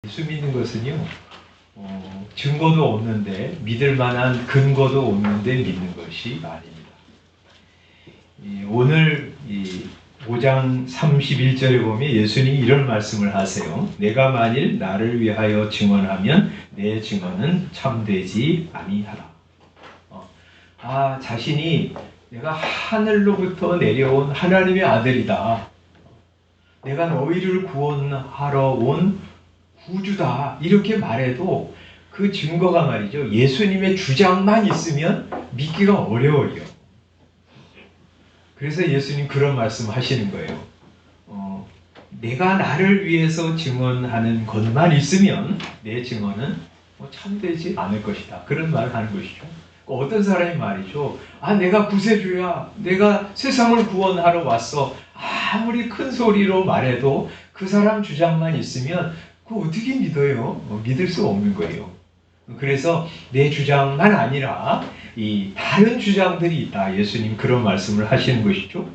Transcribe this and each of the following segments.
예수 믿는 것은요, 증거도 없는데, 믿을 만한 근거도 없는데 믿는 것이 아닙니다. 오늘 5장 31절에 보면 예수님이 이런 말씀을 하세요. 내가 만일 나를 위하여 증언하면 내 증언은 참되지 아니하라. 자신이 내가 하늘로부터 내려온 하나님의 아들이다. 내가 너희를 구원하러 온 구주다. 이렇게 말해도 그 증거가 말이죠. 예수님의 주장만 있으면 믿기가 어려워요. 그래서 예수님 그런 말씀 하시는 거예요. 내가 나를 위해서 증언하는 것만 있으면 내 증언은 참되지 않을 것이다. 그런 말을 하는 것이죠. 어떤 사람이 말이죠. 내가 구세주야. 내가 세상을 구원하러 왔어. 아무리 큰 소리로 말해도 그 사람 주장만 있으면 그거 어떻게 믿어요? 믿을 수 없는 거예요. 그래서 내 주장만 아니라 이 다른 주장들이 있다. 예수님 그런 말씀을 하시는 것이죠.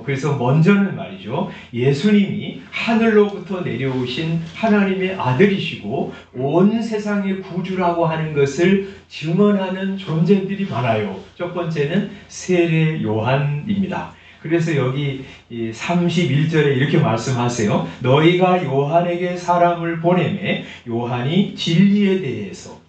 그래서 먼저는 말이죠. 예수님이 하늘로부터 내려오신 하나님의 아들이시고 온 세상의 구주라고 하는 것을 증언하는 존재들이 많아요. 첫 번째는 세례 요한입니다. 그래서 여기 31절에 이렇게 말씀하세요. 너희가 요한에게 사람을 보내매 요한이 진리에 대해서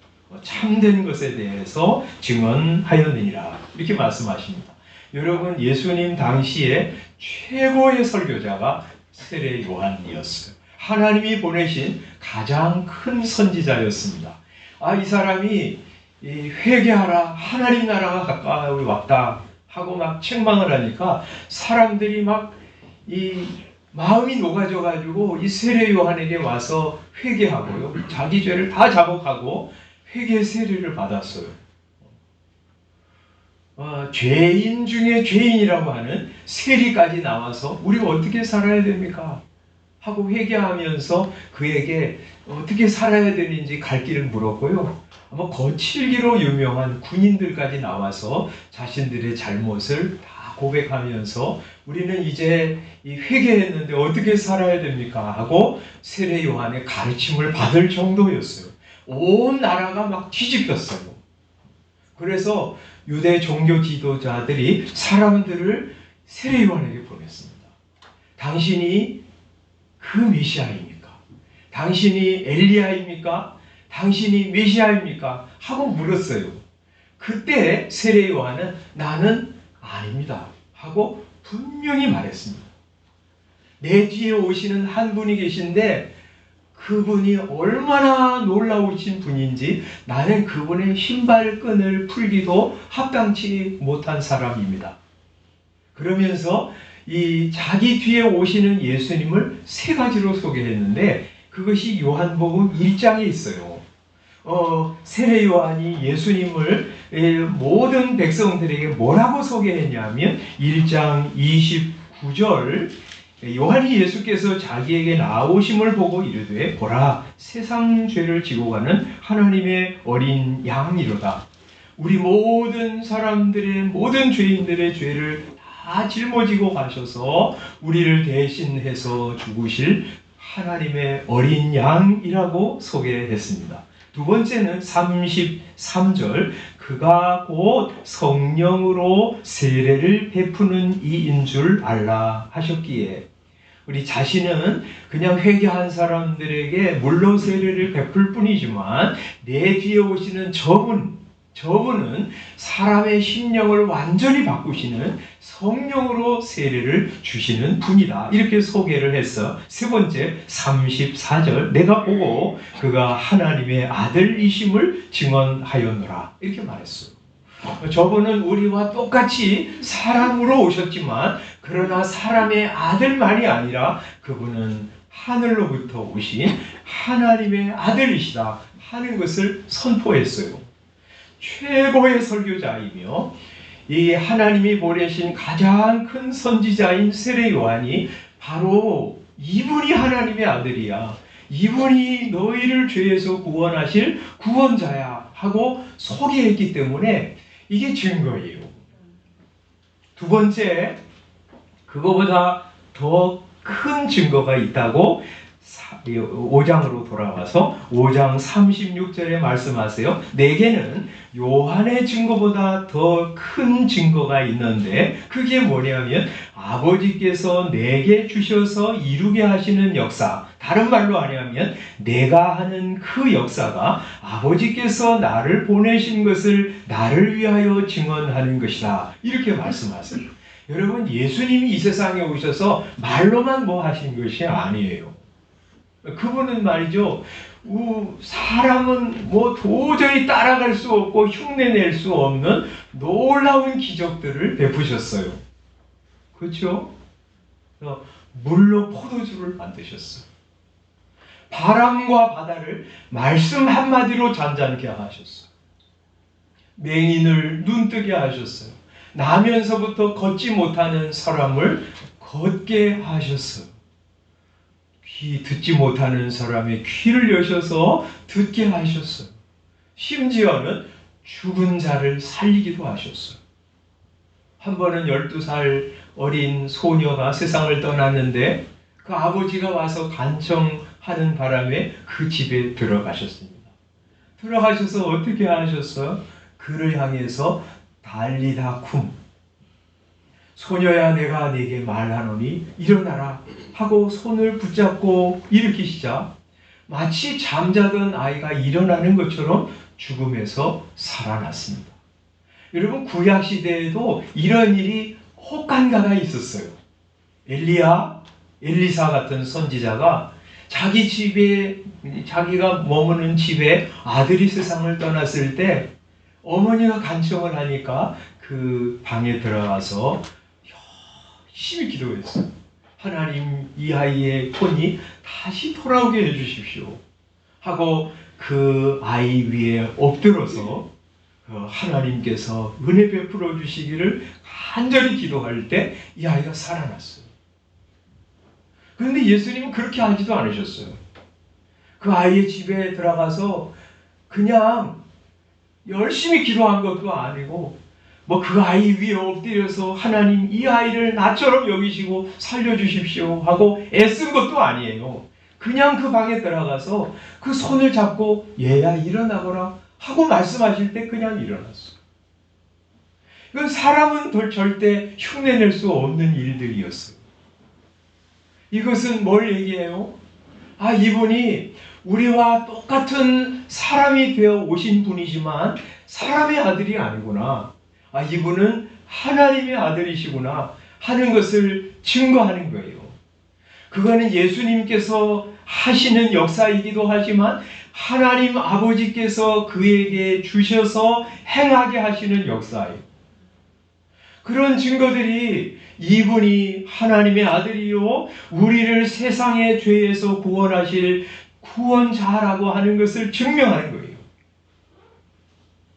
참된 것에 대해서 증언하였느니라. 이렇게 말씀하십니다. 여러분, 예수님 당시에 최고의 설교자가 세례 요한이었어요. 하나님이 보내신 가장 큰 선지자였습니다. 이 사람이 회개하라, 하나님 나라가 가까이 왔다 하고 막 책망을 하니까 사람들이 막 마음이 녹아져가지고 이 세례 요한에게 와서 회개하고요. 자기 죄를 다 자복하고 회개 세례를 받았어요. 죄인 중에 죄인이라고 하는 세리까지 나와서 우리가 어떻게 살아야 됩니까? 하고 회개하면서 그에게 어떻게 살아야 되는지 갈 길을 물었고요. 거칠기로 유명한 군인들까지 나와서 자신들의 잘못을 다 고백하면서 우리는 이제 회개했는데 어떻게 살아야 됩니까? 하고 세례 요한의 가르침을 받을 정도였어요. 온 나라가 막 뒤집혔어요. 그래서 유대 종교 지도자들이 사람들을 세례 요한에게 보냈습니다. 당신이 그 메시아입니까? 당신이 엘리야입니까? 당신이 메시아입니까? 하고 물었어요. 그때 세례 요한은 나는 아닙니다. 하고 분명히 말했습니다. 내 뒤에 오시는 한 분이 계신데 그분이 얼마나 놀라우신 분인지 나는 그분의 신발끈을 풀기도 합당치 못한 사람입니다. 그러면서 자기 뒤에 오시는 예수님을 세 가지로 소개했는데 그것이 요한복음 1장에 있어요. 세례 요한이 예수님을 모든 백성들에게 뭐라고 소개했냐면 1장 29절 요한이 예수께서 자기에게 나오심을 보고 이르되 보라 세상 죄를 지고 가는 하나님의 어린 양이로다. 우리 모든 사람들의 모든 죄인들의 죄를 다 짊어지고 가셔서 우리를 대신해서 죽으실 하나님의 어린 양이라고 소개했습니다. 두 번째는 33절 그가 곧 성령으로 세례를 베푸는 이인 줄 알라 하셨기에 우리 자신은 그냥 회개한 사람들에게 물로 세례를 베풀 뿐이지만 내 뒤에 오시는 저분은 사람의 심령을 완전히 바꾸시는 성령으로 세례를 주시는 분이다. 이렇게 소개를 해서 세 번째 34절 내가 보고 그가 하나님의 아들이심을 증언하였노라. 이렇게 말했어요. 저분은 우리와 똑같이 사람으로 오셨지만 그러나 사람의 아들만이 아니라 그분은 하늘로부터 오신 하나님의 아들이시다 하는 것을 선포했어요. 최고의 설교자이며 이 하나님이 보내신 가장 큰 선지자인 세례 요한이 바로 이분이 하나님의 아들이야. 이분이 너희를 죄에서 구원하실 구원자야 하고 소개했기 때문에 이게 증거예요. 두 번째, 그거보다 더 큰 증거가 있다고 5장으로 돌아와서 5장 36절에 말씀하세요. 내게는 요한의 증거보다 더 큰 증거가 있는데 그게 뭐냐면 아버지께서 내게 주셔서 이루게 하시는 역사, 다른 말로 하냐면 내가 하는 그 역사가 아버지께서 나를 보내신 것을 나를 위하여 증언하는 것이다. 이렇게 말씀하세요. 여러분, 예수님이 이 세상에 오셔서 말로만 뭐 하신 것이 아니에요. 그분은 말이죠, 사람은 뭐 도저히 따라갈 수 없고 흉내낼 수 없는 놀라운 기적들을 베푸셨어요. 그렇죠? 물로 포도주를 만드셨어요. 바람과 바다를 말씀 한마디로 잔잔케 하셨어요. 맹인을 눈뜨게 하셨어요. 나면서부터 걷지 못하는 사람을 걷게 하셨어요. 귀 듣지 못하는 사람의 귀를 여셔서 듣게 하셨어요. 심지어는 죽은 자를 살리기도 하셨어요. 한 번은 12살 어린 소녀가 세상을 떠났는데 그 아버지가 와서 간청하는 바람에 그 집에 들어가셨습니다. 들어가셔서 어떻게 하셨어요? 그를 향해서 달리다 쿰, 소녀야 내가 네게 말하노니 일어나라 하고 손을 붙잡고 일으키시자 마치 잠자던 아이가 일어나는 것처럼 죽음에서 살아났습니다. 여러분, 구약시대에도 이런 일이 혹한가가 있었어요. 엘리사 같은 선지자가 자기 집에, 자기가 머무는 집에 아들이 세상을 떠났을 때 어머니가 간청을 하니까 그 방에 들어가서 열심히 기도했어요. 하나님, 이 아이의 혼이 다시 돌아오게 해주십시오 하고 그 아이 위에 엎드려서 하나님께서 은혜 베풀어 주시기를 간절히 기도할 때 이 아이가 살아났어요. 그런데 예수님은 그렇게 하지도 않으셨어요. 그 아이의 집에 들어가서 그냥 열심히 기도한 것도 아니고 뭐 그 아이 위에 엎드려서 하나님, 이 아이를 나처럼 여기시고 살려주십시오 하고 애쓴 것도 아니에요. 그냥 그 방에 들어가서 그 손을 잡고 얘야 일어나거라 하고 말씀하실 때 그냥 일어났어요. 이건 사람은 절대 흉내낼 수 없는 일들이었어요. 이것은 뭘 얘기해요? 이분이 우리와 똑같은 사람이 되어 오신 분이지만 사람의 아들이 아니구나. 이분은 하나님의 아들이시구나 하는 것을 증거하는 거예요. 그거는 예수님께서 하시는 역사이기도 하지만 하나님 아버지께서 그에게 주셔서 행하게 하시는 역사예요. 그런 증거들이 이분이 하나님의 아들이요 우리를 세상의 죄에서 구원하실 구원자라고 하는 것을 증명하는 거예요.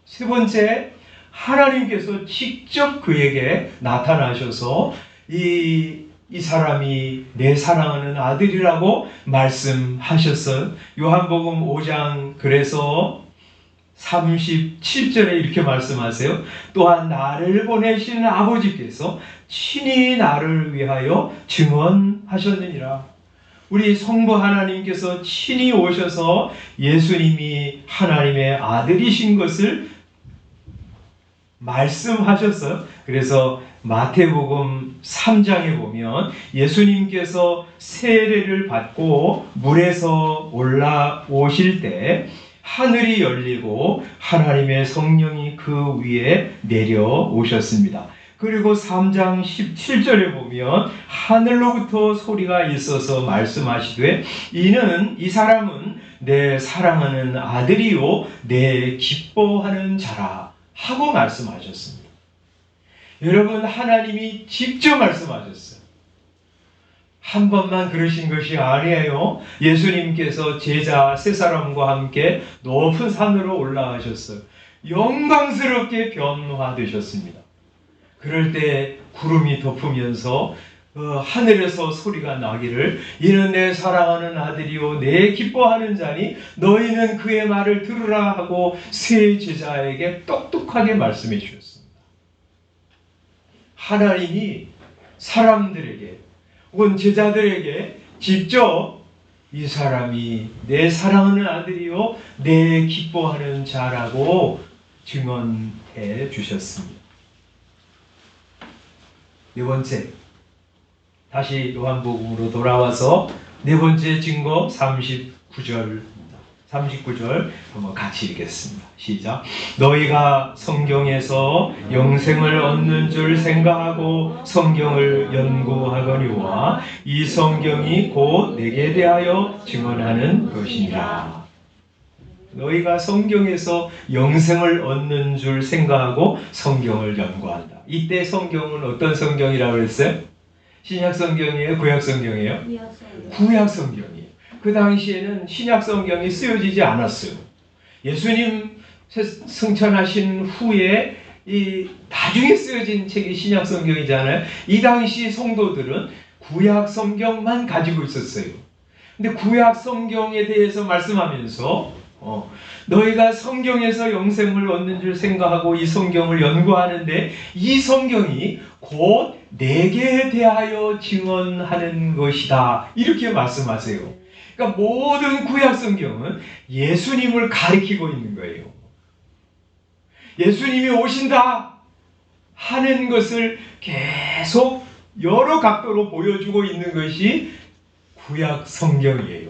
세 번째, 하나님께서 직접 그에게 나타나셔서 이 사람이 내 사랑하는 아들이라고 말씀하셨어요. 요한복음 5장 그래서 37절에 이렇게 말씀하세요. 또한 나를 보내신 아버지께서 친히 나를 위하여 증언하셨느니라. 우리 성부 하나님께서 친히 오셔서 예수님이 하나님의 아들이신 것을 말씀하셨어요. 그래서 마태복음 3장에 보면 예수님께서 세례를 받고 물에서 올라오실 때 하늘이 열리고 하나님의 성령이 그 위에 내려오셨습니다. 그리고 3장 17절에 보면 하늘로부터 소리가 있어서 말씀하시되 이 사람은 내 사랑하는 아들이요 내 기뻐하는 자라 하고 말씀하셨습니다. 여러분, 하나님이 직접 말씀하셨어요. 한 번만 그러신 것이 아니에요. 예수님께서 제자 세 사람과 함께 높은 산으로 올라가셨어요. 영광스럽게 변화되셨습니다. 그럴 때 구름이 덮으면서 하늘에서 소리가 나기를 이는 내 사랑하는 아들이요 내 기뻐하는 자니 너희는 그의 말을 들으라 하고 세 제자에게 똑똑하게 말씀해 주셨습니다. 하나님이 사람들에게 혹은 제자들에게 직접 이 사람이 내 사랑하는 아들이요 내 기뻐하는 자라고 증언해 주셨습니다. 네 번째, 다시 요한복음으로 돌아와서 네 번째 증거 39절 한번 같이 읽겠습니다. 시작. 너희가 성경에서 영생을 얻는 줄 생각하고 성경을 연구하거니와 이 성경이 곧 내게 대하여 증언하는 것이니라. 너희가 성경에서 영생을 얻는 줄 생각하고 성경을 연구한다. 이때 성경은 어떤 성경이라고 했어요? 신약 성경이에요? 구약 성경이에요? 구약 성경이에요. 그 당시에는 신약 성경이 쓰여지지 않았어요. 예수님 승천하신 후에 이 나중에 쓰여진 책이 신약 성경이잖아요. 이 당시 성도들은 구약 성경만 가지고 있었어요. 근데 구약 성경에 대해서 말씀하면서 너희가 성경에서 영생을 얻는 줄 생각하고 이 성경을 연구하는데 이 성경이 곧 내게 대하여 증언하는 것이다. 이렇게 말씀하세요. 그러니까 모든 구약 성경은 예수님을 가리키고 있는 거예요. 예수님이 오신다 하는 것을 계속 여러 각도로 보여주고 있는 것이 구약 성경이에요.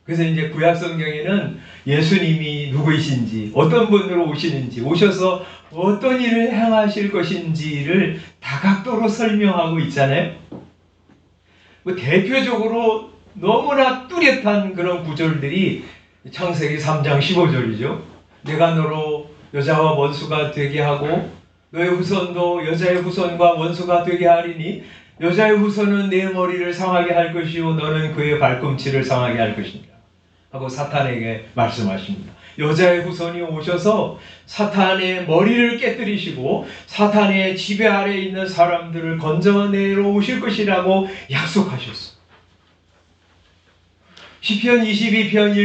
그래서 이제 구약 성경에는 예수님이 누구이신지, 어떤 분으로 오시는지, 오셔서 어떤 일을 행하실 것인지를 다각도로 설명하고 있잖아요. 대표적으로 너무나 뚜렷한 그런 구절들이 창세기 3장 15절이죠. 내가 너로 여자와 원수가 되게 하고 너의 후손도 여자의 후손과 원수가 되게 하리니 여자의 후손은 내 머리를 상하게 할 것이요 너는 그의 발꿈치를 상하게 할 것이니라 하고 사탄에게 말씀하십니다. 여자의 후손이 오셔서 사탄의 머리를 깨뜨리시고 사탄의 지배 아래에 있는 사람들을 건져내러 오실 것이라고 약속하셨어요. 시편 22편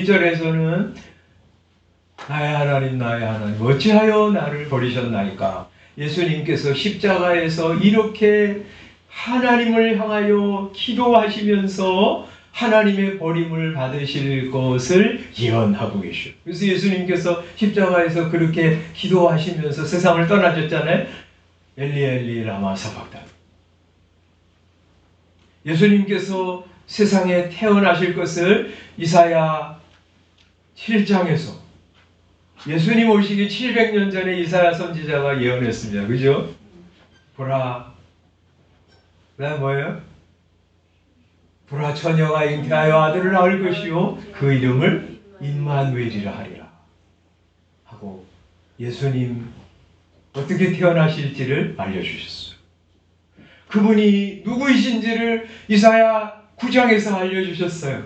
1절에서는 나의 하나님 나의 하나님 어찌하여 나를 버리셨나이까. 예수님께서 십자가에서 이렇게 하나님을 향하여 기도하시면서 하나님의 버림을 받으실 것을 예언하고 계시오. 그래서 예수님께서 십자가에서 그렇게 기도하시면서 세상을 떠나셨잖아요. 엘리 엘리 라마 사박다니. 예수님께서 세상에 태어나실 것을 이사야 7장에서 예수님 오시기 700년 전에 이사야 선지자가 예언했습니다. 그죠? 보라, 그다음 뭐예요? 보라 처녀가 잉태하여 아들을 낳을 것이요 그 이름을 임마누엘이라 하리라 하고 예수님 어떻게 태어나실지를 알려주셨어요. 그분이 누구이신지를 이사야 9장에서 알려주셨어요.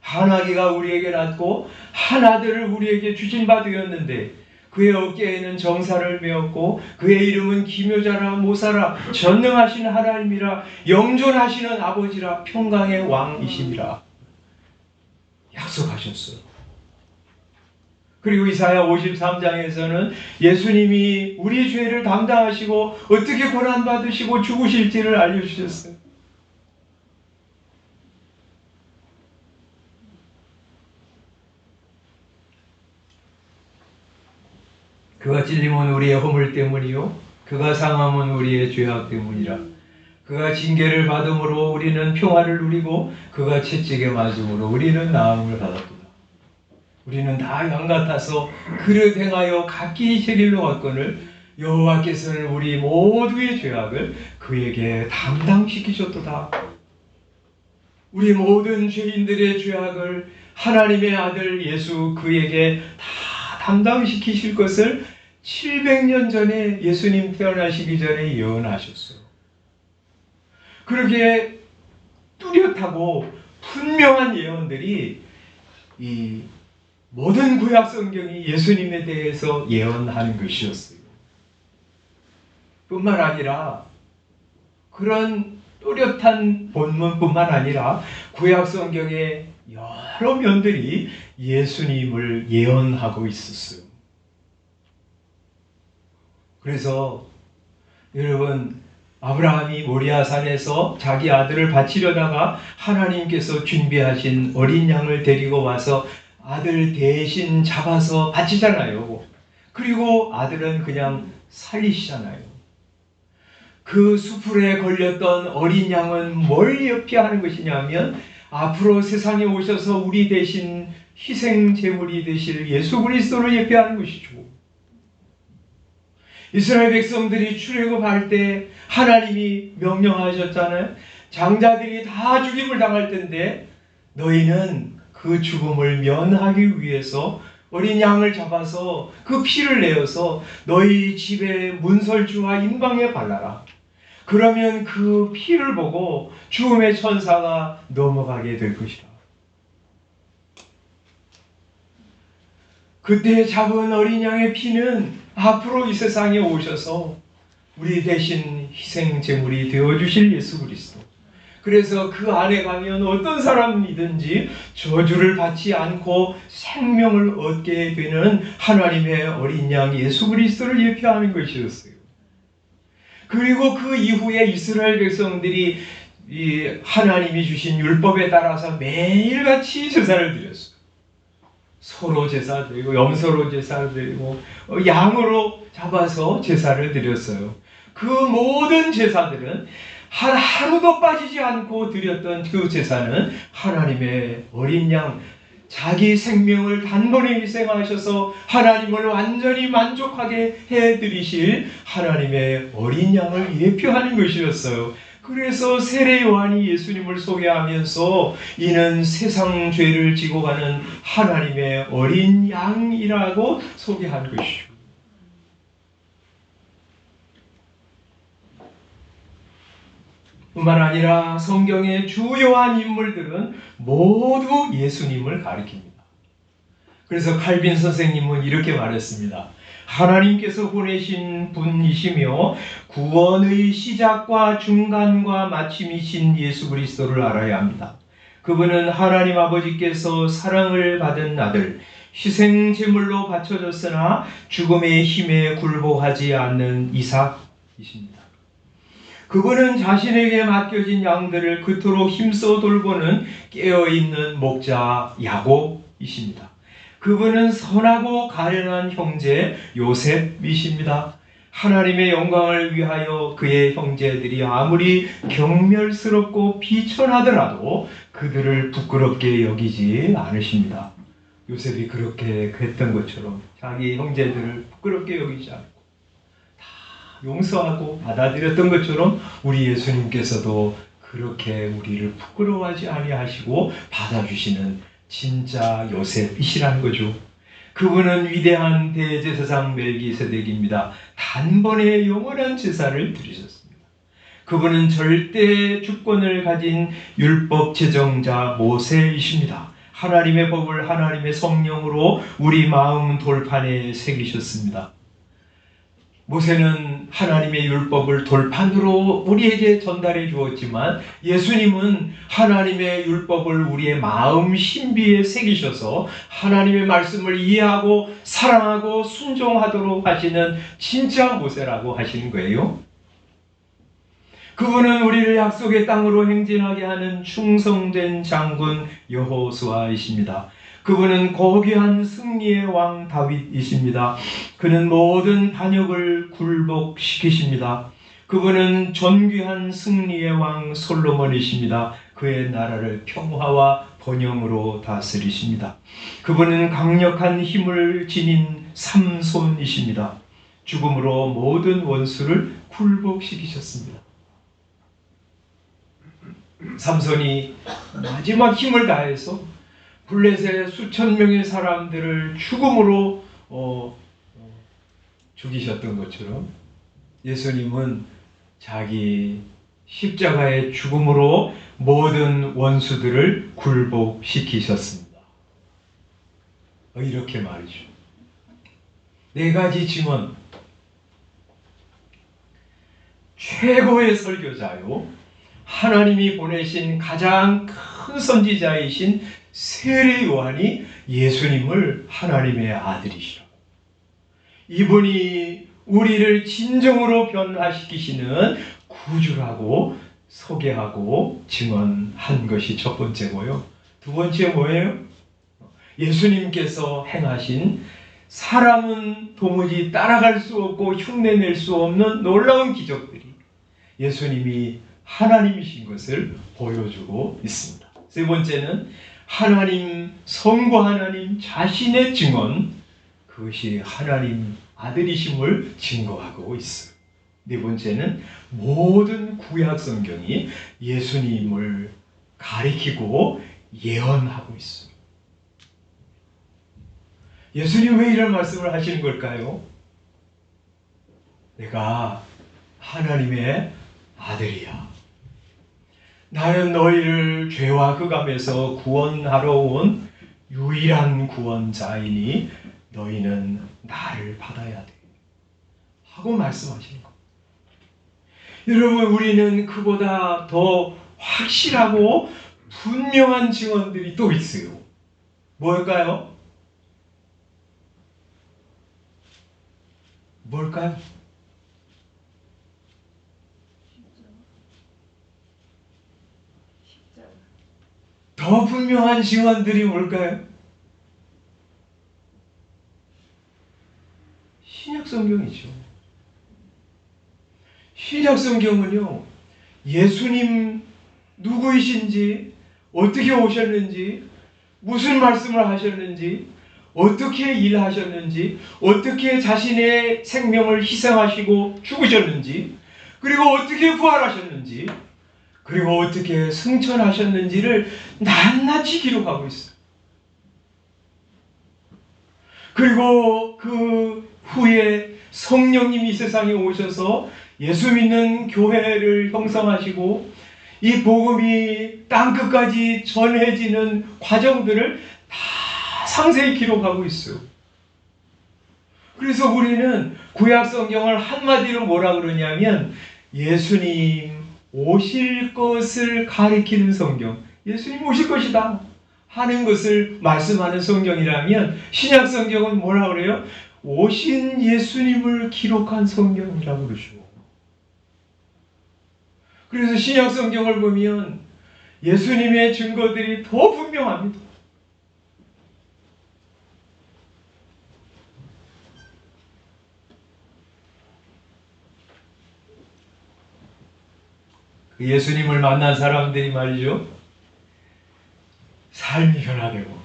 한 아기가 우리에게 낳고 한 아들을 우리에게 주신 바 되었는데 그의 어깨에는 정사를 메었고 그의 이름은 기묘자라 모사라 전능하신 하나님이라 영존하시는 아버지라 평강의 왕이심이라 약속하셨어요. 그리고 이사야 53장에서는 예수님이 우리 죄를 담당하시고 어떻게 고난받으시고 죽으실지를 알려주셨어요. 그가 찔림은 우리의 허물 때문이요 그가 상함은 우리의 죄악 때문이라. 그가 징계를 받음으로 우리는 평화를 누리고 그가 채찍에 맞음으로 우리는 나음을 받았도다. 우리는 다 양 같아서 그릇 행하여 각기 제 길로 갔거늘 여호와께서는 우리 모두의 죄악을 그에게 담당시키셨도다. 우리 모든 죄인들의 죄악을 하나님의 아들 예수 그에게 다 담당시키실 것을 700년 전에 예수님 태어나시기 전에 예언하셨어요. 그렇게 뚜렷하고 분명한 예언들이 이 모든 구약 성경이 예수님에 대해서 예언하는 것이었어요. 뿐만 아니라 그런 뚜렷한 본문뿐만 아니라 구약 성경의 여러 면들이 예수님을 예언하고 있었어요. 그래서 여러분 아브라함이 모리아산에서 자기 아들을 바치려다가 하나님께서 준비하신 어린 양을 데리고 와서 아들 대신 잡아서 바치잖아요. 그리고 아들은 그냥 살리시잖아요. 그 수풀에 걸렸던 어린 양은 뭘 예표하는 것이냐면 앞으로 세상에 오셔서 우리 대신 희생 제물이 되실 예수 그리스도를 예표하는 것이죠. 이스라엘 백성들이 출애굽할 때 하나님이 명령하셨잖아요. 장자들이 다 죽임을 당할 텐데 너희는 그 죽음을 면하기 위해서 어린 양을 잡아서 그 피를 내어서 너희 집의 문설주와 임방에 발라라. 그러면 그 피를 보고 죽음의 천사가 넘어가게 될 것이다. 그때 잡은 어린 양의 피는 앞으로 이 세상에 오셔서 우리 대신 희생 제물이 되어주실 예수 그리스도. 그래서 그 안에 가면 어떤 사람이든지 저주를 받지 않고 생명을 얻게 되는 하나님의 어린 양 예수 그리스도를 예표하는 것이었어요. 그리고 그 이후에 이스라엘 백성들이 이 하나님이 주신 율법에 따라서 매일같이 제사를 드렸어요. 소로 제사 드리고 염소로 제사 드리고 양으로 잡아서 제사를 드렸어요. 그 모든 제사들은 하루도 빠지지 않고 드렸던 그 제사는 하나님의 어린 양, 자기 생명을 단번에 희생하셔서 하나님을 완전히 만족하게 해드리실 하나님의 어린 양을 예표하는 것이었어요. 그래서 세례 요한이 예수님을 소개하면서 이는 세상 죄를 지고 가는 하나님의 어린 양이라고 소개한 것이죠. 뿐만 아니라 성경의 주요한 인물들은 모두 예수님을 가리킵니다. 그래서 칼빈 선생님은 이렇게 말했습니다. 하나님께서 보내신 분이시며 구원의 시작과 중간과 마침이신 예수 그리스도를 알아야 합니다. 그분은 하나님 아버지께서 사랑을 받은 아들, 희생 제물로 바쳐졌으나 죽음의 힘에 굴복하지 않는 이삭이십니다. 그분은 자신에게 맡겨진 양들을 그토록 힘써 돌보는 깨어있는 목자 야곱이십니다. 그분은 선하고 가련한 형제 요셉이십니다. 하나님의 영광을 위하여 그의 형제들이 아무리 경멸스럽고 비천하더라도 그들을 부끄럽게 여기지 않으십니다. 요셉이 그렇게 했던 것처럼 자기 형제들을 부끄럽게 여기지 않고 용서하고 받아들였던 것처럼 우리 예수님께서도 그렇게 우리를 부끄러워하지 아니하시고 받아주시는 진짜 요셉이시라는 거죠. 그분은 위대한 대제사장 멜기세덱입니다. 단번에 영원한 제사를 드리셨습니다. 그분은 절대 주권을 가진 율법 제정자 모세이십니다. 하나님의 법을 하나님의 성령으로 우리 마음 돌판에 새기셨습니다. 모세는 하나님의 율법을 돌판으로 우리에게 전달해 주었지만 예수님은 하나님의 율법을 우리의 마음 신비에 새기셔서 하나님의 말씀을 이해하고 사랑하고 순종하도록 하시는 진짜 모세라고 하시는 거예요. 그분은 우리를 약속의 땅으로 행진하게 하는 충성된 장군 여호수아이십니다. 그분은 고귀한 승리의 왕 다윗이십니다. 그는 모든 반역을 굴복시키십니다. 그분은 존귀한 승리의 왕 솔로몬이십니다. 그의 나라를 평화와 번영으로 다스리십니다. 그분은 강력한 힘을 지닌 삼손이십니다. 죽음으로 모든 원수를 굴복시키셨습니다. 삼손이 마지막 힘을 다해서 블레셋의 수천 명의 사람들을 죽음으로 죽이셨던 것처럼 예수님은 자기 십자가의 죽음으로 모든 원수들을 굴복시키셨습니다. 이렇게 말이죠. 네 가지 증언. 최고의 설교자요, 하나님이 보내신 가장 큰 선지자이신 세례 요한이 예수님을 하나님의 아들이시라고, 이분이 우리를 진정으로 변화시키시는 구주라고 소개하고 증언한 것이 첫 번째고요. 두 번째 뭐예요? 예수님께서 행하신 사람은 도무지 따라갈 수 없고 흉내낼 수 없는 놀라운 기적들이 예수님이 하나님이신 것을 보여주고 있습니다. 세 번째는 하나님, 성부 하나님 자신의 증언, 그것이 하나님 아들이심을 증거하고 있어요. 네 번째는 모든 구약 성경이 예수님을 가리키고 예언하고 있어요. 예수님 왜 이런 말씀을 하시는 걸까요? 내가 하나님의 아들이야. 나는 너희를 죄와 흑암에서 구원하러 온 유일한 구원자이니 너희는 나를 받아야 돼. 하고 말씀하시는 겁니다. 여러분, 우리는 그보다 더 확실하고 분명한 증언들이 또 있어요. 뭘까요? 뭘까요? 더 분명한 증언들이 뭘까요? 신약 성경이죠. 신약 성경은요, 예수님 누구이신지, 어떻게 오셨는지, 무슨 말씀을 하셨는지, 어떻게 일하셨는지, 어떻게 자신의 생명을 희생하시고 죽으셨는지, 그리고 어떻게 부활하셨는지, 그리고 어떻게 승천하셨는지를 낱낱이 기록하고 있어요. 그리고 그 후에 성령님이 세상에 오셔서 예수 믿는 교회를 형성하시고 이 복음이 땅끝까지 전해지는 과정들을 다 상세히 기록하고 있어요. 그래서 우리는 구약 성경을 한마디로 뭐라 그러냐면 예수님 오실 것을 가리키는 성경, 예수님 오실 것이다 하는 것을 말씀하는 성경이라면 신약 성경은 뭐라 그래요? 오신 예수님을 기록한 성경이라고 그러죠. 그래서 신약 성경을 보면 예수님의 증거들이 더 분명합니다. 그 예수님을 만난 사람들이 말이죠, 삶이 변화되고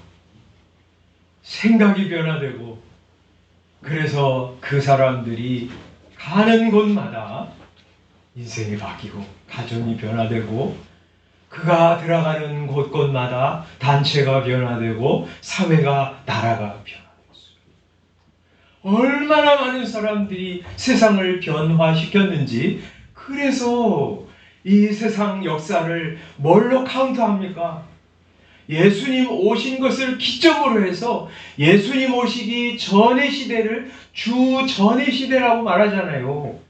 생각이 변화되고, 그래서 그 사람들이 가는 곳마다 인생이 바뀌고 가정이 변화되고, 그가 들어가는 곳곳마다 단체가 변화되고 사회가, 나라가 변화됐어요. 얼마나 많은 사람들이 세상을 변화시켰는지. 그래서 이 세상 역사를 뭘로 카운트합니까? 예수님 오신 것을 기점으로 해서 예수님 오시기 전의 시대를 주전의 시대라고 말하잖아요.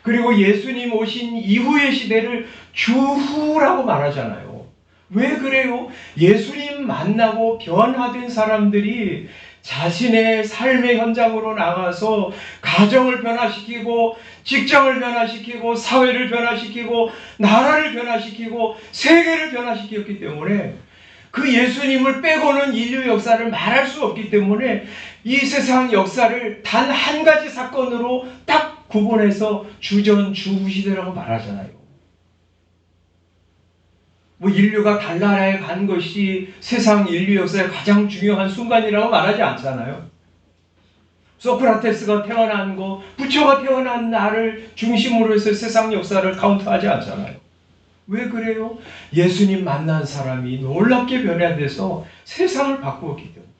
그리고 예수님 오신 이후의 시대를 주후라고 말하잖아요. 왜 그래요? 예수님 만나고 변화된 사람들이 자신의 삶의 현장으로 나가서 가정을 변화시키고 직장을 변화시키고 사회를 변화시키고 나라를 변화시키고 세계를 변화시켰기 때문에, 그 예수님을 빼고는 인류 역사를 말할 수 없기 때문에 이 세상 역사를 단 한 가지 사건으로 딱 구분해서 주전 주후 시대라고 말하잖아요. 뭐 인류가 달나라에 간 것이 세상 인류 역사의 가장 중요한 순간이라고 말하지 않잖아요. 소크라테스가 태어난 거, 부처가 태어난 날을 중심으로 해서 세상 역사를 카운트하지 않잖아요. 왜 그래요? 예수님 만난 사람이 놀랍게 변화돼서 세상을 바꾸었기 때문에.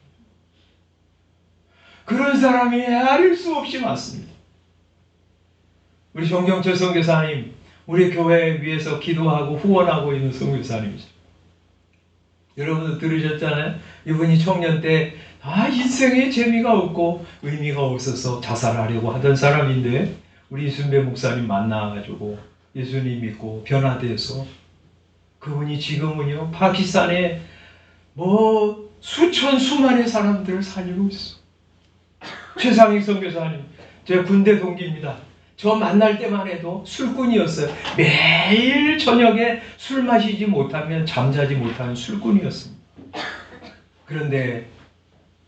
그런 사람이 헤아릴 수 없이 많습니다. 우리 정경철 선교사님, 우리 교회 위해서 기도하고 후원하고 있는 선교사님이죠. 여러분도 들으셨잖아요. 이분이 청년 때 인생에 재미가 없고 의미가 없어서 자살하려고 하던 사람인데 우리 이순배 목사님 만나가지고 예수님 믿고 변화돼서 그분이 지금은요 파키스탄에 뭐 수천 수만의 사람들을 살리고 있어. 최상익 선교사님, 제 군대 동기입니다. 저 만날 때만 해도 술꾼이었어요. 매일 저녁에 술 마시지 못하면 잠자지 못하는 술꾼이었습니다. 그런데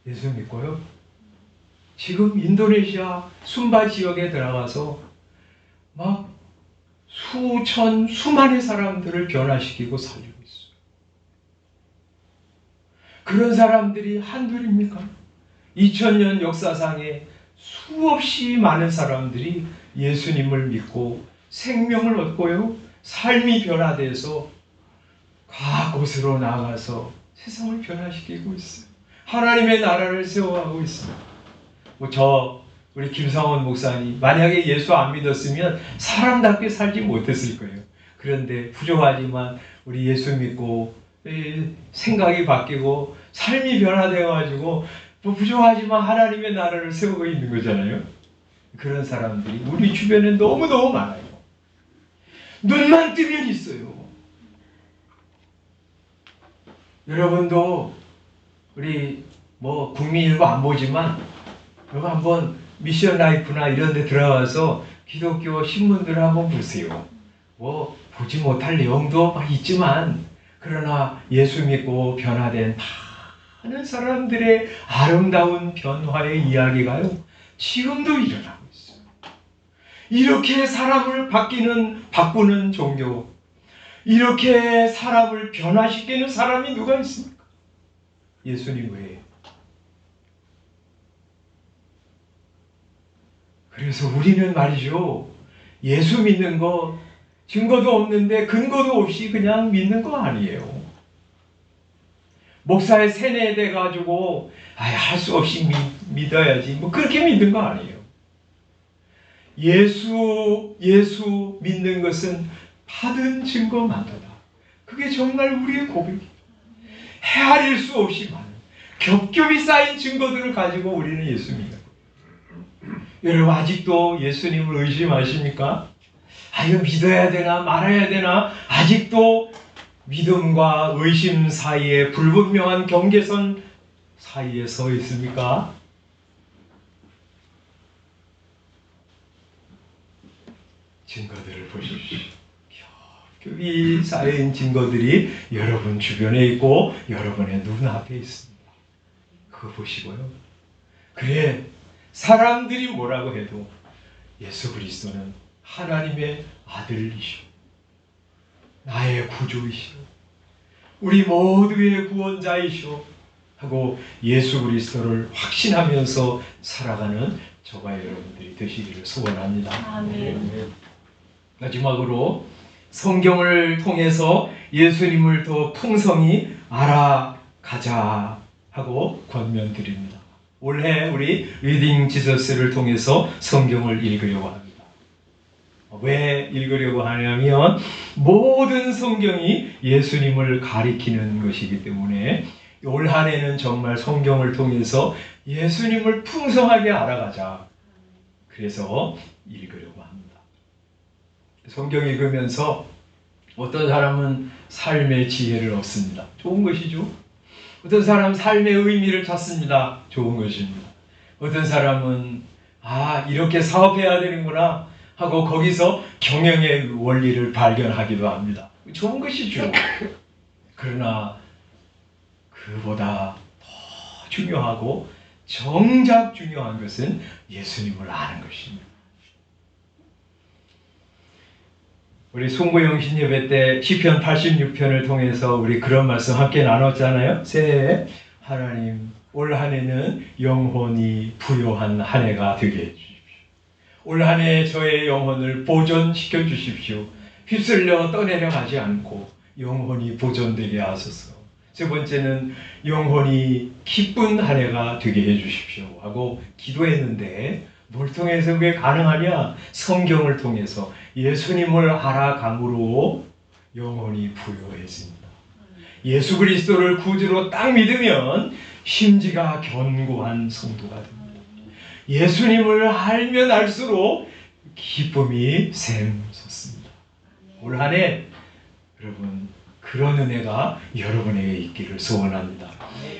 예수 믿고요. 지금 인도네시아 순바 지역에 들어가서 막 수만의 사람들을 변화시키고 살리고 있어요. 그런 사람들이 한둘입니까? 2000년 역사상에 수없이 많은 사람들이 예수님을 믿고 생명을 얻고요. 삶이 변화돼서 각 곳으로 나가서 세상을 변화시키고 있어요. 하나님의 나라를 세워가고 있습니다. 우리 김상원 목사님 만약에 예수 안 믿었으면 사람답게 살지 못했을 거예요. 그런데 부족하지만 우리 예수 믿고 생각이 바뀌고 삶이 변화되어가지고 부족하지만 하나님의 나라를 세우고 있는 거잖아요. 그런 사람들이 우리 주변에 너무너무 많아요. 눈만 뜨면 있어요. 여러분도 우리 국민일보 안 보지만 여러분 한번 미션 라이프나 이런 데 들어가서 기독교 신문들을 한번 보세요. 보지 못할 내용도 막 있지만 그러나 예수 믿고 변화된 많은 사람들의 아름다운 변화의 이야기가요. 지금도 일어나고 있어요. 이렇게 사람을 바꾸는 종교, 이렇게 사람을 변화시키는 사람이 누가 있습니까? 예수님 외에. 그래서 우리는 말이죠. 예수 믿는 거 증거도 없는데 근거도 없이 그냥 믿는 거 아니에요. 목사에 세뇌돼 가지고 할 수 없이 믿어야지 그렇게 믿는 거 아니에요. 예수 믿는 것은 받은 증거만도다. 그게 정말 우리의 고백이에요. 헤아릴 수 없이 많은 겹겹이 쌓인 증거들을 가지고 우리는 예수 믿는 거예요. 여러분 아직도 예수님을 의심하십니까? 이거 믿어야 되나 말아야 되나 아직도 믿음과 의심 사이에 불분명한 경계선 사이에 서 있습니까? 증거들을 보십시오. 겹겹이 쌓인 증거들이 여러분 주변에 있고 여러분의 눈앞에 있습니다. 그거 보시고요. 그래, 사람들이 뭐라고 해도 예수 그리스도는 하나님의 아들이시오. 나의 구주이시오. 우리 모두의 구원자이시오. 하고 예수 그리스도를 확신하면서 살아가는 저와 여러분들이 되시기를 소원합니다. 아멘. 마지막으로 성경을 통해서 예수님을 더 풍성히 알아가자 하고 권면드립니다. 올해 우리 리딩 지저스를 통해서 성경을 읽으려고 합니다. 왜 읽으려고 하냐면 모든 성경이 예수님을 가리키는 것이기 때문에 올 한 해는 정말 성경을 통해서 예수님을 풍성하게 알아가자. 그래서 읽으려고 합니다. 성경 읽으면서 어떤 사람은 삶의 지혜를 얻습니다. 좋은 것이죠. 어떤 사람은 삶의 의미를 찾습니다. 좋은 것입니다. 어떤 사람은 이렇게 사업해야 되는구나 하고 거기서 경영의 원리를 발견하기도 합니다. 좋은 것이죠. 그러나 그보다 더 중요하고 정작 중요한 것은 예수님을 아는 것입니다. 우리 송구영신 예배 때 시편 86편을 통해서 우리 그런 말씀 함께 나눴잖아요. 새해 하나님 올 한 해는 영혼이 부요한 한 해가 되게 해주십시오. 올 한 해 저의 영혼을 보존시켜 주십시오. 휩쓸려 떠내려가지 않고 영혼이 보존되게 하소서. 세 번째는 영혼이 기쁜 한 해가 되게 해주십시오 하고 기도했는데 뭘 통해서 그게 가능하냐? 성경을 통해서 예수님을 알아감으로 영혼이 부요해집니다. 예수 그리스도를 구주로 딱 믿으면 심지가 견고한 성도가 됩니다. 예수님을 알면 알수록 기쁨이 샘솟습니다. 올 한 해 여러분 그런 은혜가 여러분에게 있기를 소원합니다.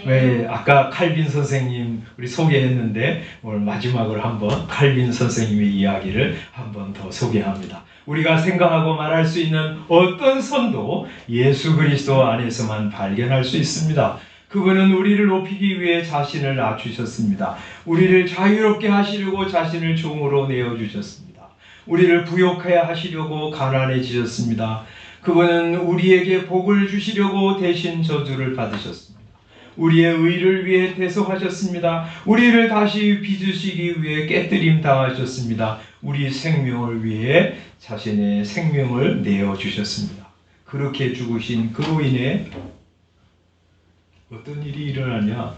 왜 아까 칼빈 선생님 우리 소개했는데 오늘 마지막으로 한번 칼빈 선생님의 이야기를 한번 더 소개합니다. 우리가 생각하고 말할 수 있는 어떤 선도 예수 그리스도 안에서만 발견할 수 있습니다. 그분은 우리를 높이기 위해 자신을 낮추셨습니다. 우리를 자유롭게 하시려고 자신을 종으로 내어주셨습니다. 우리를 부욕하여 하시려고 가난해지셨습니다. 그분은 우리에게 복을 주시려고 대신 저주를 받으셨습니다. 우리의 의를 위해 대속하셨습니다. 우리를 다시 빚으시기 위해 깨뜨림 당하셨습니다. 우리 생명을 위해 자신의 생명을 내어주셨습니다. 그렇게 죽으신 그로 인해 어떤 일이 일어나냐?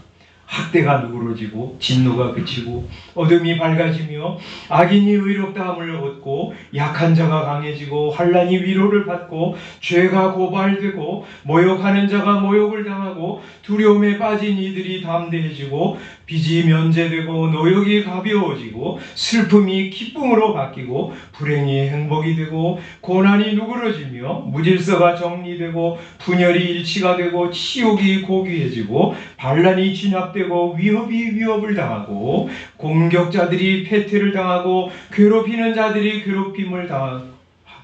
학대가 누그러지고 진노가 그치고 어둠이 밝아지며 악인이 의롭다함을 얻고 약한 자가 강해지고 환난이 위로를 받고 죄가 고발되고 모욕하는 자가 모욕을 당하고 두려움에 빠진 이들이 담대해지고 빚이 면제되고 노역이 가벼워지고 슬픔이 기쁨으로 바뀌고 불행이 행복이 되고 고난이 누그러지며 무질서가 정리되고 분열이 일치가 되고 치욕이 고귀해지고 반란이 진압되고 위협이 위협을 당하고 공격자들이 패퇴를 당하고 괴롭히는 자들이 괴롭힘을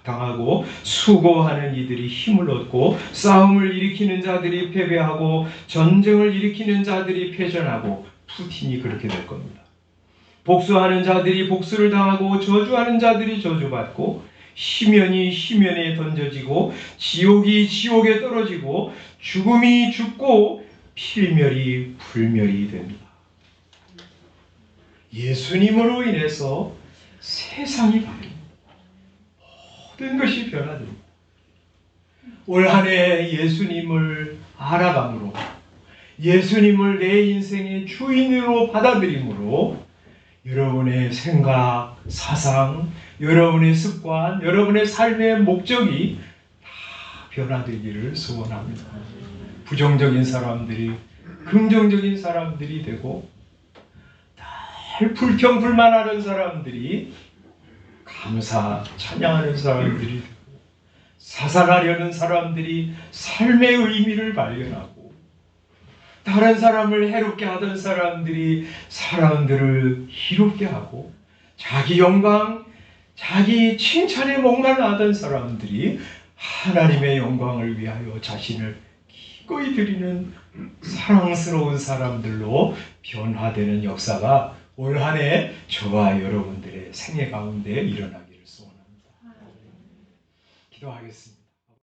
당하고 수고하는 이들이 힘을 얻고 싸움을 일으키는 자들이 패배하고 전쟁을 일으키는 자들이 패전하고 푸틴이 그렇게 될 겁니다. 복수하는 자들이 복수를 당하고 저주하는 자들이 저주받고 희면이 희면에 던져지고 지옥이 지옥에 떨어지고 죽음이 죽고 필멸이 불멸이 됩니다. 예수님으로 인해서 세상이 바뀝니다. 모든 것이 변화됩니다. 올 한 해 예수님을 알아감으로 예수님을 내 인생의 주인으로 받아들임으로 여러분의 생각, 사상, 여러분의 습관, 여러분의 삶의 목적이 다 변화되기를 소원합니다. 부정적인 사람들이 긍정적인 사람들이 되고 늘 불평불만하는 사람들이 감사, 찬양하는 사람들이 되고 사살하려는 사람들이 삶의 의미를 발견하고 다른 사람을 해롭게 하던 사람들이 사람들을 희롭게 하고 자기 영광, 자기 칭찬에 목말라하던 사람들이 하나님의 영광을 위하여 자신을 기꺼이 드리는 사랑스러운 사람들로 변화되는 역사가 올 한 해 저와 여러분들의 생애 가운데 일어나기를 소원합니다. 기도하겠습니다.